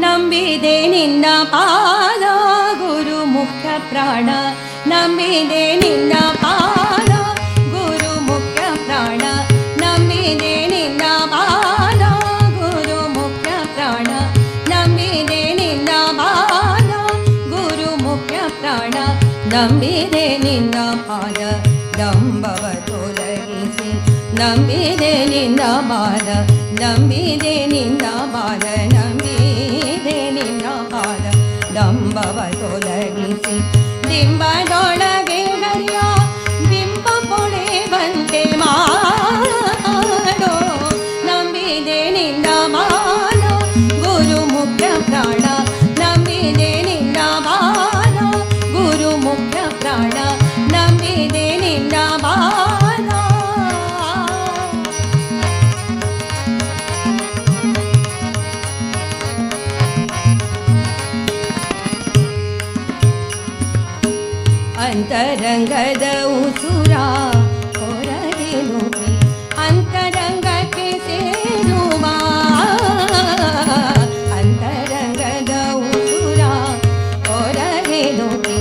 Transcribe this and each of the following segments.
ನಂಬಿದೆ ನಿನ್ನ ಪಾದ ಗುರು ಮುಖ್ಯ ಪ್ರಾಣ, ನಂಬಿದೆ ನಿನ್ನ ಪಾದ ಗುರು ಮುಖ್ಯ ಪ್ರಾಣ, ನಂಬಿದೆ ನಿನ್ನ ಪಾದ ಗುರು ಮುಖ್ಯ ಪ್ರಾಣ, ನಂಬಿದೆ ನಿನ್ನ ಪಾದ ಗುರು ಮುಖ್ಯ ಪ್ರಾಣ, ನಂಬಿದೆ ನಿನ್ನ ಪಾದ ದಂಬವ ತೊಲಗಿಸಿ, ನಂಬಿದೆ ನಿನ್ನ ಪಾದ, ನಂಬಿದೆ ನಿನ್ನ ಪಾದ, ನಂಬಿದೆ ನಿನ್ನ ಪಾದ ದಂಬವ ತೊಲಗಿಸಿ, ದಿಂಬದೊಳಗೆ ಹರಿಯ ಬಿಂಬ ಪೊಳೆವಂತೆ ಮಾಡೋ, ನಂಬಿದೆ ನಿನ್ನ ಪಾದ ಗುರು ಮುಖ್ಯ ಪ್ರಾಣ, ನಂಬಿದೆ ನಿನ್ನ ಪಾದ ಗುರು ಮುಖ್ಯ ಪ್ರಾಣ, ನಂಬಿದೆ ನಿನ್ನ ಪಾದ. ಅಂತರಂಗದ ಉಸುರ ಹೊರಗೆ ನುಡಿ ಅಂತರಂಗಕ್ಕೆ ಸೇರುವ, ಅಂತರಂಗದ ಉಸುರ ಹೊರಗೆ ನುಡಿ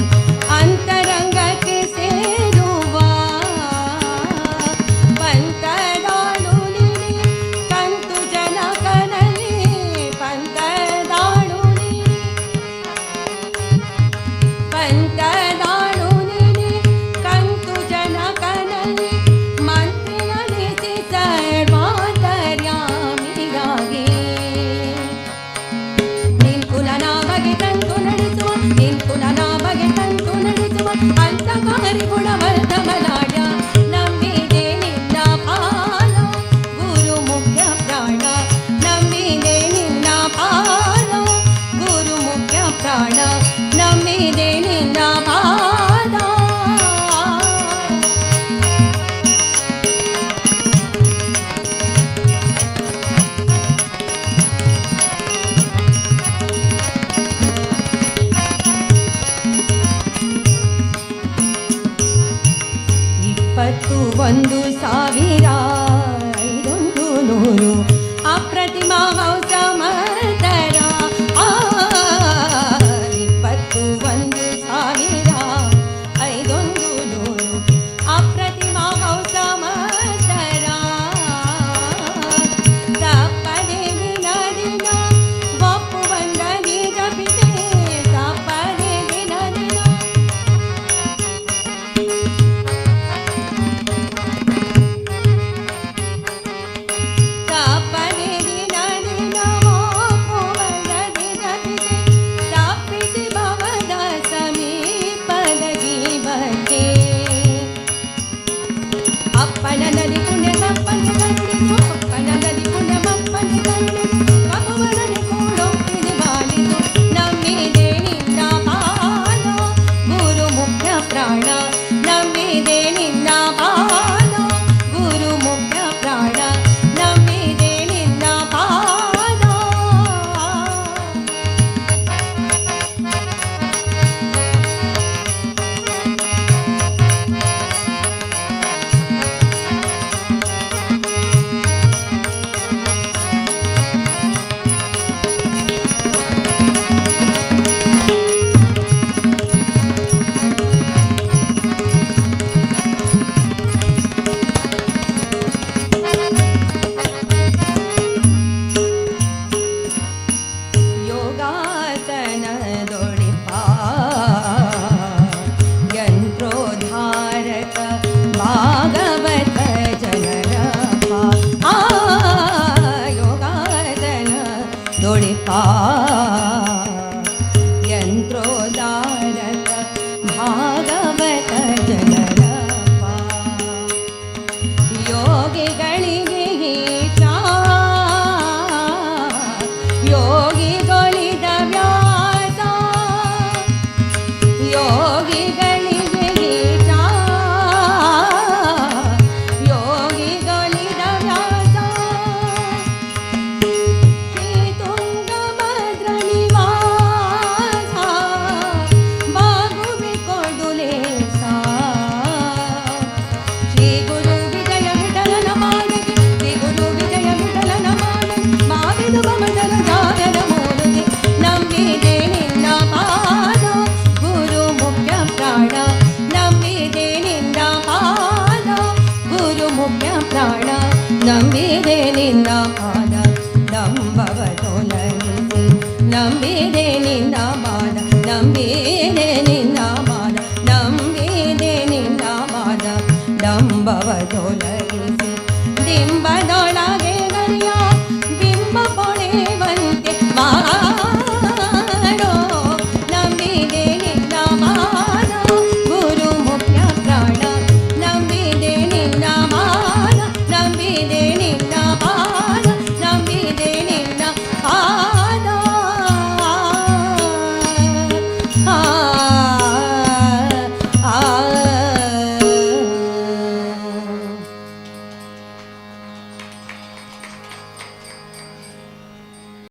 ಅಂತರಂಗಕ್ಕೆ ಸೇರುವ, ಪಂಥದಾಳು ನೀನೆ ಕಂತು ಜನಕನಲ್ಲಿ, ಪಂಥದಾಳು ನೀನೆ, ಪಂಥದಾಳು ಅಂತಕಾರಿ ಗುಣವರ್ಧಮನಾಡ, ನಂಬಿದೆ ನಿನ್ನ ಪಾದ ಗುರು ಮುಖ್ಯ ಪ್ರಾಣ, ನಂಬಿದೆ ನಿನ್ನ ಪಾದ ಗುರು ಮುಖ್ಯ ಪ್ರಾಣ, ನಂಬಿದೆ ನಿನ್ನ ಪಾದ. ಒಂದು ಸಾವಿರ ಐದೊಂದು ನೂರು ಅಪ್ರತಿಮ ಹೌಸ ಮತರ, 21 ಸಾವಿರ ಐದೊಂದು ನೂರು ಅಪ್ರತಿಮ ಹೌಸ ಮತರ, ತಪ್ಪದೆ ದಿನ ದಿನ ಒಪ್ಪು ಬಂದ ನಿಜ ಪಿತೆ, ತಪ್ಪದೆ ದಿನ ದಿನ ಅಪ್ಪನದಲ್ಲಿ ಪುಣ್ಯ ತಪ್ಪನೆ ಕಂಡಿತು, ಅಪ್ಪನದಲ್ಲಿ ಪುಣ್ಯ ಮಪ್ಪನೆ ಕಂಡಿತು, ಕಪುವನನೆ ಕೂಡೊಪ್ಪಿದೆ ಬಾಳಿತು, ನಂಬಿದೆ ನಿನ್ನ ಪಾದ ಗುರು ಮುಖ್ಯ ಪ್ರಾಣ, ನಂಬಿದೆ ನಿನ್ನ ಪಾದ ಗುರು ಮುಖ್ಯ ಪ್ರಾಣ, ನಂಬಿದೆ ನಿನ್ನ ಪಾದ. ಯಂತ್ರೋ ಯೋಗಿಗೊಳಿದ ವ್ಯಾಸ ಯೋಗಿಗಳಿಗೆ ಗೀತ ಯೋಗಿಗೊಳಿದ ವ್ಯಾಸ ಶ್ರೀ ತುಂಗಭದ್ರ ನಿವಾಸ ಬಾಗುವೆ ಕೊಡುಲೇಸ ಶ್ರೀ ಗುರು ವಿಜಯ ವಿಠಲನ ಮಾನಗೆ ಶ್ರೀ ಗುರು ವಿಜಯ ವಿಠಲನ ಮಾನಗೆ ಮಾವಿದು ಮಮತರ ಜಾಗದ ಮೂರುತಿ ನಂಬಿದೆ ನಿನ್ನ ಪಾದ ಗುರು ಮುಖ್ಯ ಪ್ರಾಣ ನಂಬಿದೆ ನಿನ್ನ ಪಾದ ಗುರು ಮುಖ್ಯ ಪ್ರಾಣ ನಂಬಿದೆ ನಿನ್ನ ಪಾದ ನಂಬವ ತೊಲಗಿಸಿ ನಂಬಿದೆ ನಿನ್ನ ಪಾದ ನಂಬಿದೆ ನಿನ್ನ ಪಾದ ನಂಬಿದೆ ನಿನ್ನ ಪಾದ ನಂಬವ ತೊಲಗಿಸಿ ಡಿಂಬದ